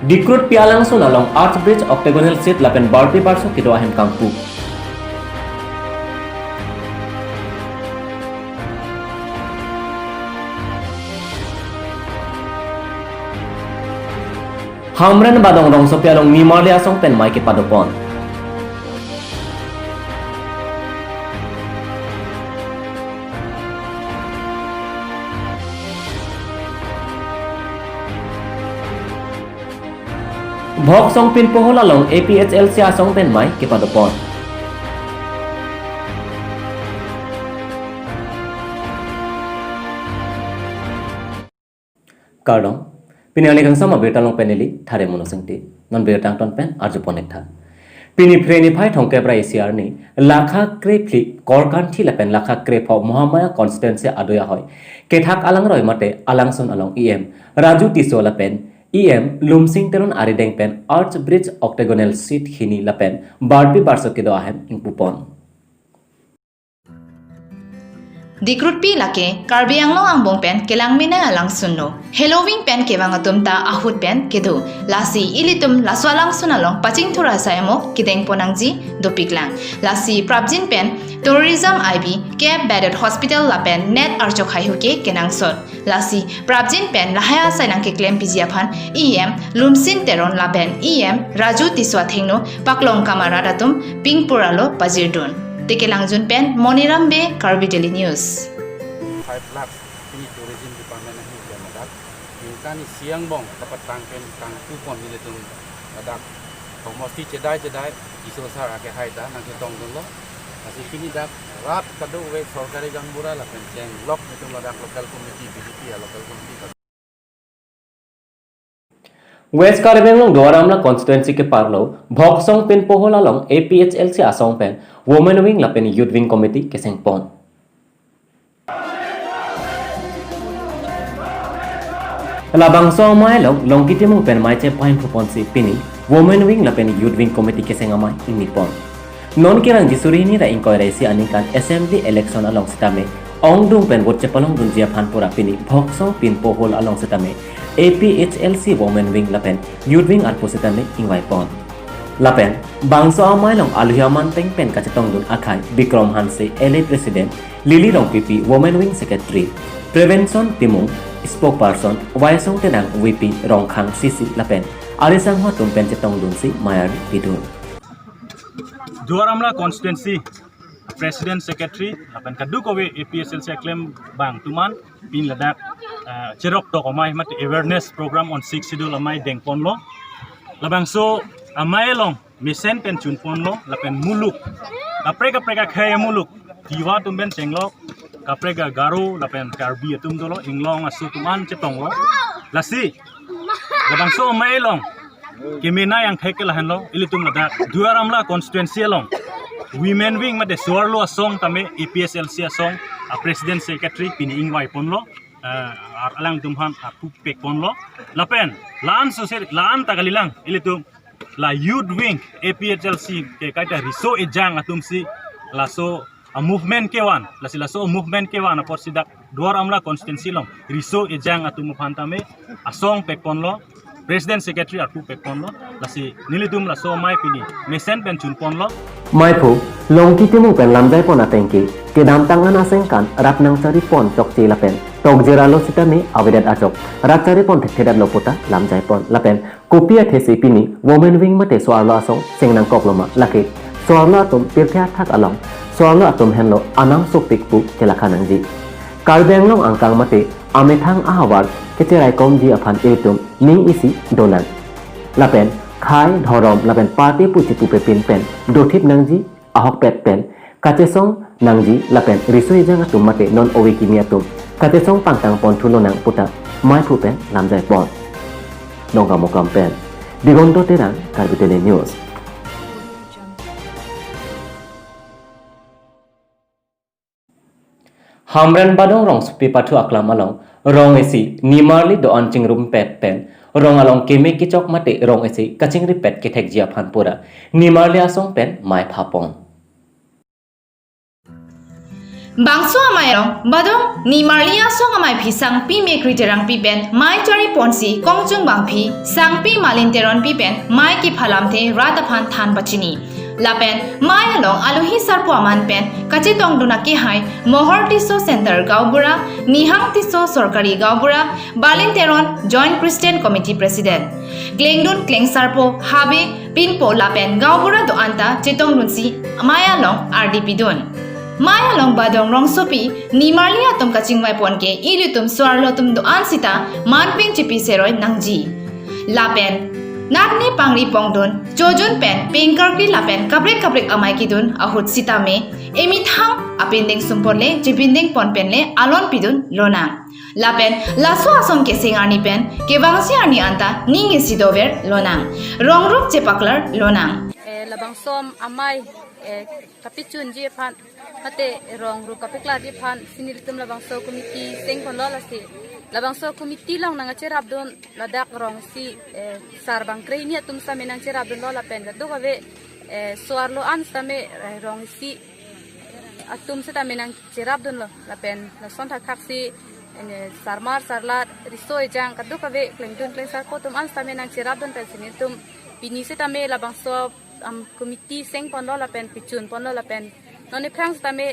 Dikrut pialang sun along Archbridge octagonal seat lapen barpi barso kido ahem kampu. Hamren badong rong so pialong Nimarli asong pen mai ke padopon. Bhok song pin pohol along APHLC asong pen mai ke padopon. Kardong Pinali kang sama betalong peneli thare monosengti non betang ton pen arju ponek tha. Pini freni phai thongke pra ACR ni lakha kre flip korkan thi lapen lakha kre pho Mohamaya constituency adoya hoy. Kethak alang roi mate alang son along EM Raju Tiso lapen EM Lumsing teron arideng pen Archbridge octagonal seat hini lapen barpi barso kido ahem ingpupon. Dikrut pi lake Karbi Anglong Angbong pen kelang mina alang sunno Halloween pen kewang atum ta ahut pen kedu lasi ilitum laswalang sunalong paching thura sayamo kideng ponangji dopiklang lasi prabjin pen tourism IB Cape Bedard Hospital lapen net archok haihuke kenang sot lasi prabjin pen lahaya sainang ke claim pijiaphan EM Lumsin teron laben EM Raju Tiswa thengno paklong kamara datum pingpuralo pajirdun Tekelang Jun Pen Monirambe Karbi Daily News 5 lakh ini tourism department ni jamadak ingkan siang bong dapat tangken tang kupon ni letung dadak promosi cedai iso sar ake haita nang ketong dulu masih kini dak rat kado we sorkari gambura la penceng lok itu dadak local committee BDP ya local committee West Karibenglong Doaramla constituency ke parlo Bhoksong pin pohol along APHLC asong pen Women Wing lapen Youth Wing Committee keseng pon. Labang so mai long kitimung pen mai che pain phupon si pini Women Wing lapen Youth Wing Committee keseng amai ini pon. Non kirang jisuri ni ra inquiry si anikan assembly election along sitame ong dung pen bot chepalong dunjia phanpura pini Bhoksong pin pohol along sitame APHLC Women Wing lapen Youth Wing arpositame ingwai pon. Lapen bangso amai long aluhiaman teng pen kacetong dun akai Bikram Hanse LA President Lily Rong PP Women Wing Secretary Prevention Timung Spokesperson Waisong Tenang VP Rong Khang CC lapen Arisang Hwa tumpen cetong dun si Mayar Bidun Duaramla constituency President Secretary lapan kadukowe APHLC claim bang tuman pin ladak cerok tok amai mat awareness program on 6 schedule amai dengpon lo labang so amai long misen pen chun pon lo lapen muluk kapreka khaya muluk tiwa tumben cenglo kapreka garo lapen karbi atum dolo inglong asu tuman cetong lo lasi labang so amai long kemena yang theke lahan lo ilitum ladak duaramla constituency long Women Wing mate suarlo asong tame APHLC asong President Secretary pini ingwai ponlo alang tumhan apu pek ponlo lapen lan sosir lan tagalilang ilitum la Youth Wing APHLC ke kaita riso ejang atum si laso a movement kewan lasi laso movement kewan apor sidak duar amla constituency long riso ejang atum tame asong pek ponlo President Secretary apu pek ponlo lasi nilitum laso mai pini mesen pen chun ponlo Maipu long kitimung pen lamjai pon atengki kedam tangan aseng kan rapnang cari pon cok ci lapen tok jeralo sitame awedat acok rak cari pon thedat lopota lamjai pon lapen kopia thesi pini Women Wing mate soarlo asong sengnang koploma laki soarlo atum pirthya thak along soarlo atum henlo anang sopikpu kelakhanangji Karbenglong angkang mate amethang ahawar kecerai komji aphan etum ning isi dolan lapen khai dhorom lapen party puchi pupe pin pen dothip nangji ahok pet pen kachesong nangji lapen risoi jang atum mate non owe kimia tum kachesong pangtang pon thulo nang puta mai phu pen lamjai pon nongga mokam pen digonto terang Karbi Daily News Hamran badong rong supi pathu aklam along rong esi Nimarli do anching room pet pen rong along keme kichok mate rong esi kaching ripet kethek jia phanpura Nimarli asong pen mai phapon Bangso amayong badong ni Marlia song amay pi sang pi me kriterang pi pen mai chari ponsi kongchung bang pi sang pi malinteron pi pen mai ki phalamte rataphan than bachini lapen mai along aluhi sarpo aman pen kachitong duna ki hai mohor tiso center gaubura nihang tiso sorkari gaubura balinteron joint christian committee president klengdun kleng sarpo habe pinpo lapen gaubura do anta chitong dunsi mai along rdp dun Maya long badong rong sopi ni Marlia tum kaching mai pon ke ilitum swarlo tum do ansita manping chipi seroy nangji lapen nakni pangri pongdon chojun pen pingkarkri lapen kabrek amai kidun ahut sita me emi thang apinding sumporle chipinding pon penle alon pidun lona lapen laso asong ke singani pen ke bangsi ani anta ningi sidover lonang rongruk chepaklar lonang labang som amai kapitun je phan hate rong ru kapikla je phan sinilitum labang so committee seng kon lola si labang so committee long nang cherap don ladak rong si sar bang kreini tum same nang cherap don lola pen do gawe suarlo an same rong si atum se tame nang cherap don lo la pen la son tha khak si sarmar sarlat risoi jang kadu gawe klengdun kleng sar ko tum an same nang cherap don pen sinitum pini se tame labang so committee seng pon lola pen pichun pon lola pen noni prangs tame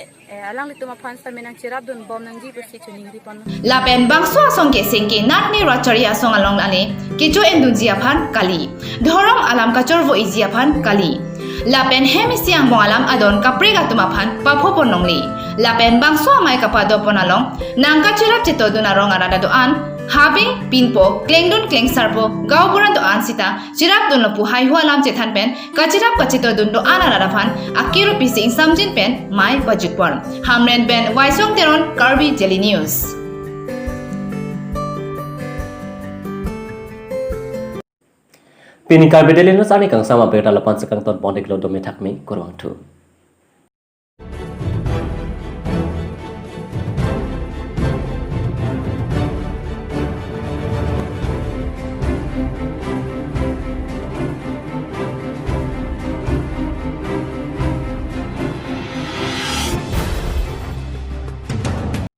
alang lituma phan tame nang cherap dun bom nang ji persi chuning ri pon lapen bangso asong ke sengke natni rachari asong along ale kicho endun jiaphan kali dhorong alam kachorvo ijiaphan kali lapen hemisiang bong alam adon kaprega tumaphan paphopon nongli lapen bangso amai kapado ponalong nang kachirap chito dunarong arada doan Habing pinpo klengdun kleng sarpo gauburan do ansita chirap dun lopu hai hua lam chethan pen kachirap kachito dun do anara phan akiru pising samjin pen mai bajikpon hamren pen waisong teron Karbi Daily News Pini Karbi Daily News ani kang sama berita lapan sekang ton pondek lo domi thakmi kurang tu